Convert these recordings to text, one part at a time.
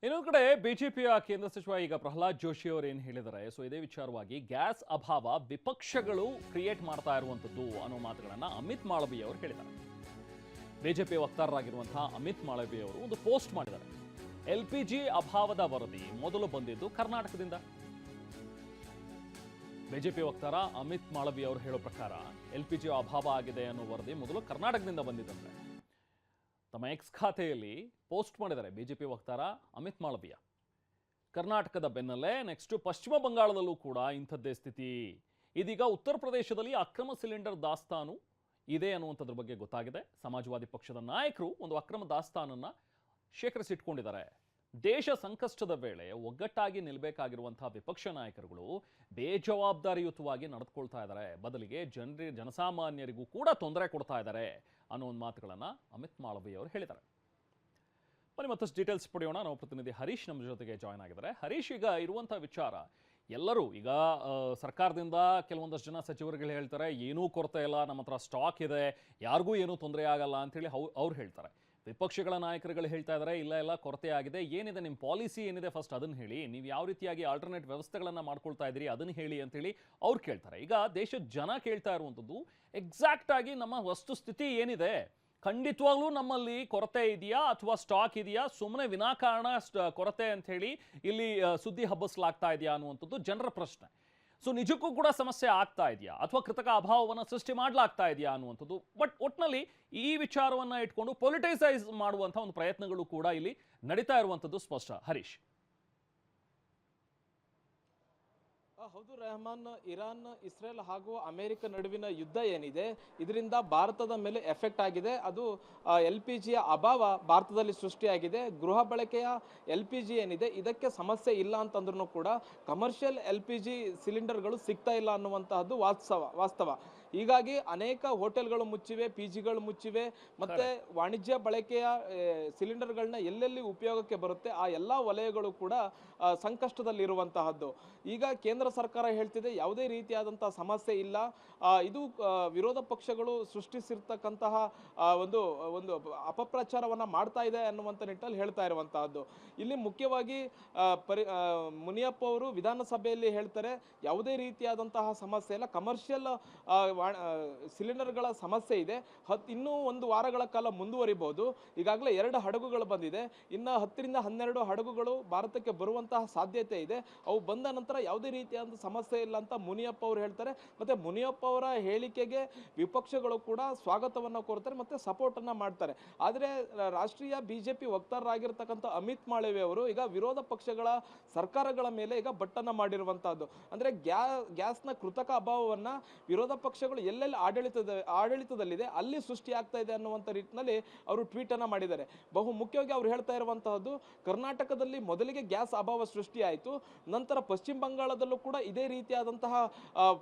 ಇನ್ನೊಂದು ಕಡೆ ಬಿಜೆಪಿಯ ಕೇಂದ್ರ ಸಚಿವ ಈಗ ಪ್ರಹ್ಲಾದ್ ಜೋಶಿ ಅವರು ಏನು ಹೇಳಿದ್ದಾರೆ, ಸೊ ಇದೇ ವಿಚಾರವಾಗಿ ಗ್ಯಾಸ್ ಅಭಾವ ವಿಪಕ್ಷಗಳು ಕ್ರಿಯೇಟ್ ಮಾಡ್ತಾ ಇರುವಂತದ್ದು ಅನ್ನೋ ಮಾತುಗಳನ್ನ ಅಮಿತ್ ಮಾಳವಿಯಾ ಅವರು ಹೇಳಿದ್ದಾರೆ. ಬಿಜೆಪಿ ವಕ್ತಾರರಾಗಿರುವಂತಹ ಅಮಿತ್ ಮಾಳವಿಯಾ ಅವರು ಒಂದು ಪೋಸ್ಟ್ ಮಾಡಿದ್ದಾರೆ. ಎಲ್ಪಿಜಿ ಅಭಾವದ ವರದಿ ಮೊದಲು ಬಂದಿದ್ದು ಕರ್ನಾಟಕದಿಂದ. ಬಿಜೆಪಿ ವಕ್ತಾರ ಅಮಿತ್ ಮಾಳವಿಯಾ ಅವರು ಹೇಳೋ ಪ್ರಕಾರ ಎಲ್ಪಿಜಿ ಅಭಾವ ಆಗಿದೆ ಅನ್ನೋ ವರದಿ ಮೊದಲು ಕರ್ನಾಟಕದಿಂದ ಬಂದಿದ್ದಂತೆ. ತಮ್ಮ ಎಕ್ಸ್ ಖಾತೆಯಲ್ಲಿ ಪೋಸ್ಟ್ ಮಾಡಿದ್ದಾರೆ ಬಿಜೆಪಿ ವಕ್ತಾರ ಅಮಿತ್ ಮಾಳವಿಯಾ. ಕರ್ನಾಟಕದ ಬೆನ್ನಲ್ಲೇ ನೆಕ್ಸ್ಟ್ ಪಶ್ಚಿಮ ಬಂಗಾಳದಲ್ಲೂ ಕೂಡ ಇಂಥದ್ದೇ ಸ್ಥಿತಿ. ಇದೀಗ ಉತ್ತರ ಪ್ರದೇಶದಲ್ಲಿ ಅಕ್ರಮ ಸಿಲಿಂಡರ್ ದಾಸ್ತಾನು ಇದೆ ಅನ್ನುವಂಥದ್ರ ಬಗ್ಗೆ ಗೊತ್ತಾಗಿದೆ. ಸಮಾಜವಾದಿ ಪಕ್ಷದ ನಾಯಕರು ಒಂದು ಅಕ್ರಮ ದಾಸ್ತಾನನ್ನ ಶೇಖರಿಸಿಟ್ಕೊಂಡಿದ್ದಾರೆ. ದೇಶ ಸಂಕಷ್ಟದ ವೇಳೆ ಒಗ್ಗಟ್ಟಾಗಿ ನಿಲ್ಲಬೇಕಾಗಿರುವಂತಹ ವಿಪಕ್ಷ ನಾಯಕರುಗಳು ಬೇಜವಾಬ್ದಾರಿಯುತವಾಗಿ ನಡೆದುಕೊಳ್ತಾ ಇದ್ದಾರೆ. ಬದಲಿಗೆ ಜನಸಾಮಾನ್ಯರಿಗೂ ಕೂಡ ತೊಂದರೆ ಕೊಡ್ತಾ ಇದ್ದಾರೆ ಅನ್ನೋ ಒಂದು ಮಾತುಗಳನ್ನ ಅಮಿತ್ ಮಾಳವಿಯಾ ಅವರು ಹೇಳಿದ್ದಾರೆ. ಬನ್ನಿ ಮತ್ತಷ್ಟು ಡೀಟೇಲ್ಸ್ ಪಡೆಯೋಣ. ನಾವು ಪ್ರತಿನಿಧಿ ಹರೀಶ್ ನಮ್ಮ ಜೊತೆಗೆ ಜಾಯ್ನ್ ಆಗಿದ್ದಾರೆ. ಹರೀಶ್, ಈಗ ಇರುವಂತಹ ವಿಚಾರ ಎಲ್ಲರೂ ಈಗ ಸರ್ಕಾರದಿಂದ ಕೆಲವೊಂದಷ್ಟು ಜನ ಸಚಿವರುಗಳು ಹೇಳ್ತಾರೆ ಏನೂ ಕೊರತೆ ಇಲ್ಲ, ನಮ್ಮ ಹತ್ರ ಸ್ಟಾಕ್ ಇದೆ, ಯಾರಿಗೂ ಏನೂ ತೊಂದರೆ ಆಗಲ್ಲ ಅಂತೇಳಿ ಅವ್ರು ಹೇಳ್ತಾರೆ. ವಿಪಕ್ಷಗಳ ನಾಯಕರುಗಳು ಹೇಳ್ತಾ ಇದ್ದಾರೆ ಇಲ್ಲ ಕೊರತೆ ಆಗಿದೆ, ಏನಿದೆ ನಿಮ್ಮ ಪಾಲಿಸಿ ಏನಿದೆ ಫಸ್ಟ್ ಅದನ್ನು ಹೇಳಿ, ನೀವು ಯಾವ ರೀತಿಯಾಗಿ ಆಲ್ಟರ್ನೇಟ್ ವ್ಯವಸ್ಥೆಗಳನ್ನು ಮಾಡ್ಕೊಳ್ತಾ ಇದ್ದೀರಿ ಅದನ್ನು ಹೇಳಿ ಅಂತೇಳಿ ಅವ್ರು ಕೇಳ್ತಾರೆ. ಈಗ ದೇಶದ ಜನ ಕೇಳ್ತಾ ಇರುವಂಥದ್ದು ಎಕ್ಸಾಕ್ಟ್ ಆಗಿ ನಮ್ಮ ವಸ್ತುಸ್ಥಿತಿ ಏನಿದೆ, ಖಂಡಿತವಾಗ್ಲೂ ನಮ್ಮಲ್ಲಿ ಕೊರತೆ ಇದೆಯಾ ಅಥವಾ ಸ್ಟಾಕ್ ಇದೆಯಾ, ಸುಮ್ಮನೆ ವಿನಾಕಾರಣ ಕೊರತೆ ಅಂತ ಹೇಳಿ ಇಲ್ಲಿ ಸುದ್ದಿ ಹಬ್ಬಿಸಲಾಗ್ತಾ ಇದೆಯಾ ಅನ್ನುವಂಥದ್ದು ಜನರ ಪ್ರಶ್ನೆ. ಸೊ ನಿಜಕ್ಕೂ ಕೂಡ ಸಮಸ್ಯೆ ಆಗ್ತಾ ಇದೆಯಾ ಅಥವಾ ಕೃತಕ ಅಭಾವವನ್ನು ಸೃಷ್ಟಿ ಮಾಡಲಾಗ್ತಾ ಇದೆಯಾ ಅನ್ನುವಂಥದ್ದು. ಬಟ್ ಒಟ್ಟಿನಲ್ಲಿ ಈ ವಿಚಾರವನ್ನು ಇಟ್ಕೊಂಡು ಪೊಲಿಟೈಸೈಸ್ ಮಾಡುವಂಥ ಒಂದು ಪ್ರಯತ್ನಗಳು ಕೂಡ ಇಲ್ಲಿ ನಡೀತಾ ಇರುವಂಥದ್ದು ಸ್ಪಷ್ಟ. ಹರೀಶ್. ಹೌದು ರೆಹಮಾನ್, ಇರಾನ್, ಇಸ್ರೇಲ್ ಹಾಗೂ ಅಮೆರಿಕ ನಡುವಿನ ಯುದ್ಧ ಏನಿದೆ ಇದರಿಂದ ಭಾರತದ ಮೇಲೆ ಎಫೆಕ್ಟ್ ಆಗಿದೆ. ಅದು LPGಯ ಅಭಾವ ಭಾರತದಲ್ಲಿ ಸೃಷ್ಟಿಯಾಗಿದೆ. ಗೃಹ ಬಳಕೆಯ LPG ಏನಿದೆ ಇದಕ್ಕೆ ಸಮಸ್ಯೆ ಇಲ್ಲ ಅಂತಂದ್ರೂ ಕೂಡ ಕಮರ್ಷಿಯಲ್ LPG ಸಿಲಿಂಡರ್ಗಳು ಸಿಗ್ತಾ ಇಲ್ಲ ಅನ್ನುವಂತಹದ್ದು ವಾಸ್ತವ. ಹೀಗಾಗಿ ಅನೇಕ ಹೋಟೆಲ್ಗಳು ಮುಚ್ಚಿವೆ, PGಗಳು ಮುಚ್ಚಿವೆ, ಮತ್ತೆ ವಾಣಿಜ್ಯ ಬಳಕೆಯ ಸಿಲಿಂಡರ್ಗಳನ್ನ ಎಲ್ಲೆಲ್ಲಿ ಉಪಯೋಗಕ್ಕೆ ಬರುತ್ತೆ ಆ ಎಲ್ಲ ವಲಯಗಳು ಕೂಡ ಸಂಕಷ್ಟದಲ್ಲಿರುವಂತಹದ್ದು. ಈಗ ಕೇಂದ್ರ ಸರ್ಕಾರ ಹೇಳ್ತಿದೆ ಯಾವುದೇ ರೀತಿಯಾದಂತಹ ಸಮಸ್ಯೆ ಇಲ್ಲ, ಇದು ವಿರೋಧ ಪಕ್ಷಗಳು ಸೃಷ್ಟಿಸಿರ್ತಕ್ಕಂತಹ ಒಂದು ಒಂದು ಅಪಪ್ರಚಾರವನ್ನ ಮಾಡ್ತಾ ಇದೆ ಅನ್ನುವಂಥ ನಿಟ್ಟಲ್ಲಿ ಹೇಳ್ತಾ ಇರುವಂತಹದ್ದು. ಇಲ್ಲಿ ಮುಖ್ಯವಾಗಿ ಮುನಿಯಪ್ಪ ಅವರು ವಿಧಾನಸಭೆಯಲ್ಲಿ ಹೇಳ್ತಾರೆ ಯಾವುದೇ ರೀತಿಯಾದಂತಹ ಸಮಸ್ಯೆ ಇಲ್ಲ, ಕಮರ್ಷಿಯಲ್ ಸಿಲಿಂಡರ್ಗಳ ಸಮಸ್ಯೆ ಇದೆ, ಇನ್ನೂ 1 ವಾರಗಳ ಕಾಲ ಮುಂದುವರಿಬಹುದು. ಈಗಾಗಲೇ 2 ಹಡಗುಗಳು ಬಂದಿದೆ, ಇನ್ನು 10 ರಿಂದ 12 ಹಡಗುಗಳು ಭಾರತಕ್ಕೆ ಬರುವಂತಹ ಸಾಧ್ಯತೆ ಇದೆ. ಅವು ಬಂದ ನಂತರ ಯಾವುದೇ ರೀತಿಯಾದ ಸಮಸ್ಯೆ ಇಲ್ಲ ಅಂತ ಮುನಿಯಪ್ಪ ಅವರು ಹೇಳ್ತಾರೆ. ಮತ್ತೆ ಮುನಿಯಪ್ಪ ಅವರ ಹೇಳಿಕೆಗೆ ವಿಪಕ್ಷಗಳು ಕೂಡ ಸ್ವಾಗತವನ್ನ ಕೋರ್ತಾರೆ ಮತ್ತೆ ಸಪೋರ್ಟ್ ಅನ್ನ ಮಾಡ್ತಾರೆ. ಆದರೆ ರಾಷ್ಟ್ರೀಯ ಬಿಜೆಪಿ ವಕ್ತಾರರಾಗಿರ್ತಕ್ಕಂಥ ಅಮಿತ್ ಮಾಳವಿಯಾ ಅವರು ಈಗ ವಿರೋಧ ಪಕ್ಷಗಳ ಸರ್ಕಾರಗಳ ಮೇಲೆ ಈಗ ಬಟ್ಟನ್ನ ಮಾಡಿರುವಂತಹದ್ದು. ಅಂದ್ರೆ ಗ್ಯಾಸ್ನ ಕೃತಕ ಅಭಾವವನ್ನ ವಿರೋಧ ಪಕ್ಷಗಳು ಎಲ್ಲೆಲ್ಲಿ ಆಡಳಿತದಲ್ಲಿದೆ ಅಲ್ಲಿ ಸೃಷ್ಟಿ ಆಗ್ತಾ ಇದೆ ಅನ್ನುವಂಥ ರೀತಿಯಲ್ಲಿ ಅವರು ಟ್ವೀಟ್ ಅನ್ನ ಮಾಡಿದ್ದಾರೆ. ಬಹು ಮುಖ್ಯವಾಗಿ ಅವರು ಹೇಳ್ತಾ ಇರುವಂತಹದ್ದು ಕರ್ನಾಟಕದಲ್ಲಿ ಮೊದಲಿಗೆ ಗ್ಯಾಸ್ ಅಭಾವ ಸೃಷ್ಟಿ ಆಯಿತು, ನಂತರ ಪಶ್ಚಿಮ ಬಂಗಾಳದಲ್ಲೂ ಕೂಡ ಇದೇ ರೀತಿಯಾದಂತಹ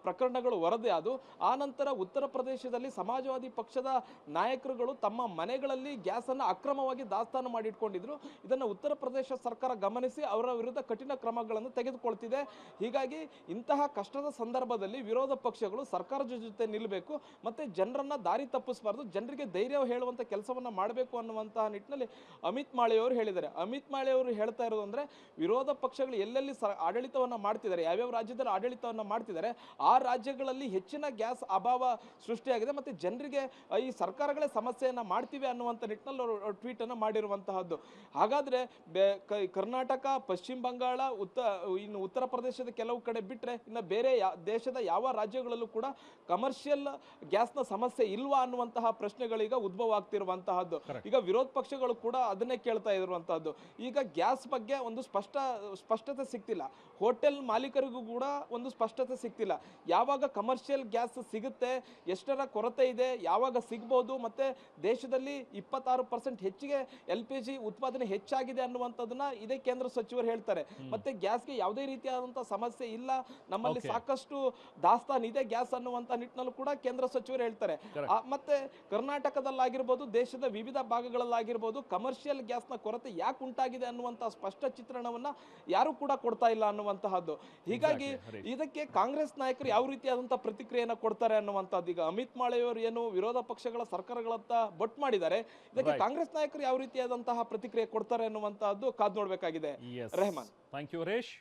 ಪ್ರಕರಣಗಳು ವರದಿ ಆದವು. ಆ ನಂತರ ಉತ್ತರ ಪ್ರದೇಶದಲ್ಲಿ ಸಮಾಜವಾದಿ ಪಕ್ಷದ ನಾಯಕರುಗಳು ತಮ್ಮ ಮನೆಗಳಲ್ಲಿ ಗ್ಯಾಸ್ ಅನ್ನು ಅಕ್ರಮವಾಗಿ ದಾಸ್ತಾನು ಮಾಡಿಟ್ಕೊಂಡಿದ್ರು. ಇದನ್ನು ಉತ್ತರ ಪ್ರದೇಶ ಸರ್ಕಾರ ಗಮನಿಸಿ ಅವರ ವಿರುದ್ಧ ಕಠಿಣ ಕ್ರಮಗಳನ್ನು ತೆಗೆದುಕೊಳ್ತಿದೆ. ಹೀಗಾಗಿ ಇಂತಹ ಕಷ್ಟದ ಸಂದರ್ಭದಲ್ಲಿ ವಿರೋಧ ಪಕ್ಷಗಳು ಸರ್ಕಾರದ ಜೊತೆ ನಿಲ್ಲಬೇಕು ಮತ್ತೆ ಜನರನ್ನ ದಾರಿ ತಪ್ಪಿಸಬಾರದು, ಜನರಿಗೆ ಧೈರ್ಯ ಹೇಳುವಂತ ಕೆಲಸವನ್ನ ಮಾಡಬೇಕು ಅನ್ನುವಂತಹ ನಿಟ್ಟಿನಲ್ಲಿ ಅಮಿತ್ ಮಾಳವಿಯಾ ಅವರು ಹೇಳಿದ್ದಾರೆ. ಅಮಿತ್ ಮಾಳವಿಯಾ ಅವರು ಹೇಳ್ತಾ ಇರೋದು ಅಂದ್ರೆ ವಿರೋಧ ಪಕ್ಷಗಳು ಎಲ್ಲೆಲ್ಲಿ ಆಡಳಿತವನ್ನ ಮಾಡ್ತಿದ್ದಾರೆ, ಯಾವ್ಯಾವ ರಾಜ್ಯದಲ್ಲಿ ಆಡಳಿತವನ್ನ ಮಾಡ್ತಿದ್ದಾರೆ ಆ ರಾಜ್ಯಗಳಲ್ಲಿ ಹೆಚ್ಚಿನ ಗ್ಯಾಸ್ ಅಭಾವ ಸೃಷ್ಟಿಯಾಗಿದೆ ಮತ್ತೆ ಜನರಿಗೆ ಈ ಸರ್ಕಾರಗಳೇ ಸಮಸ್ಯೆಯನ್ನ ಮಾಡ್ತಿವೆ ಅನ್ನುವಂಥ ನಿಟ್ಟಿನಲ್ಲಿ ಅವರು ಟ್ವೀಟ್ ಅನ್ನ ಮಾಡಿರುವಂತಹದ್ದು. ಹಾಗಾದ್ರೆ ಕರ್ನಾಟಕ, ಪಶ್ಚಿಮ ಬಂಗಾಳ, ಇನ್ನು ಉತ್ತರ ಪ್ರದೇಶದ ಕೆಲವು ಕಡೆ ಬಿಟ್ರೆ ಇನ್ನು ಬೇರೆ ದೇಶದ ಯಾವ ರಾಜ್ಯಗಳಲ್ಲೂ ಕೂಡ ಕಮರ್ಷಿಯಲ್ ಗ್ಯಾಸ್ನ ಸಮಸ್ಯೆ ಇಲ್ವಾ ಅನ್ನುವಂತಹ ಪ್ರಶ್ನೆಗಳೀಗ ಉದ್ಭವ ಆಗ್ತಿರುವಂತಹದ್ದು. ಈಗ ವಿರೋಧ ಪಕ್ಷಗಳು ಕೂಡ ಅದನ್ನೇ ಕೇಳ್ತಾ ಇರುವಂತಹದ್ದು. ಈಗ ಗ್ಯಾಸ್ ಬಗ್ಗೆ ಒಂದು ಸ್ಪಷ್ಟತೆ ಸಿಗ್ತಿಲ್ಲ, ಹೋಟೆಲ್ ಮಾಲೀಕರಿಗೂ ಕೂಡ ಒಂದು ಸ್ಪಷ್ಟತೆ ಸಿಗ್ತಿಲ್ಲ. ಯಾವಾಗ ಕಮರ್ಷಿಯಲ್ ಗ್ಯಾಸ್ ಸಿಗುತ್ತೆ, ಎಷ್ಟರ ಕೊರತೆ ಇದೆ, ಯಾವಾಗ ಸಿಗ್ಬೋದು, ಮತ್ತೆ ದೇಶದಲ್ಲಿ 26% ಹೆಚ್ಚಿಗೆ LPG ಉತ್ಪಾದನೆ ಹೆಚ್ಚಾಗಿದೆ ಅನ್ನುವಂಥದ್ದನ್ನ ಇದೇ ಕೇಂದ್ರ ಸಚಿವರು ಹೇಳ್ತಾರೆ. ಮತ್ತೆ ಗ್ಯಾಸ್ಗೆ ಯಾವುದೇ ರೀತಿಯಾದಂತಹ ಸಮಸ್ಯೆ ಇಲ್ಲ, ನಮ್ಮಲ್ಲಿ ಸಾಕಷ್ಟು ದಾಸ್ತಾನು ಇದೆ ಗ್ಯಾಸ್ ಅನ್ನುವಂಥ ನಿಟ್ಟಿನಲ್ಲಿ ಮಾತಿನಲ್ಲೂ ಕೂಡ ಕೇಂದ್ರ ಸಚಿವರು ಹೇಳ್ತಾರೆ. ಮತ್ತೆ ಕರ್ನಾಟಕದಲ್ಲಾಗಿರ್ಬೋದು, ದೇಶದ ವಿವಿಧ ಭಾಗಗಳಲ್ಲಾಗಿರ್ಬೋದು, ಕಮರ್ಷಿಯಲ್ ಗ್ಯಾಸ್ನ ಕೊರತೆ ಯಾಕೆ ಉಂಟಾಗಿದೆ ಅನ್ನುವಂತಹ ಸ್ಪಷ್ಟ ಚಿತ್ರಣವನ್ನ ಯಾರು ಕೂಡ ಕೊಡ್ತಾ ಇಲ್ಲ ಅನ್ನುವಂತಹದ್ದು. ಹೀಗಾಗಿ ಇದಕ್ಕೆ ಕಾಂಗ್ರೆಸ್ ನಾಯಕರು ಯಾವ ರೀತಿಯಾದಂತಹ ಪ್ರತಿಕ್ರಿಯೆಯನ್ನ ಕೊಡ್ತಾರೆ ಅನ್ನುವಂಥದ್ದು. ಈಗ ಅಮಿತ್ ಮಾಳವಿಯವರು ಏನು ವಿರೋಧ ಪಕ್ಷಗಳ ಸರ್ಕಾರಗಳತ್ತ ಬೊಟ್ ಮಾಡಿದ್ದಾರೆ, ಇದಕ್ಕೆ ಕಾಂಗ್ರೆಸ್ ನಾಯಕರು ಯಾವ ರೀತಿಯಾದಂತಹ ಪ್ರತಿಕ್ರಿಯೆ ಕೊಡ್ತಾರೆ ಅನ್ನುವಂತಹದ್ದು ಕಾದ್ ನೋಡ್ಬೇಕಾಗಿದೆ. Rehman, thank you Haresh.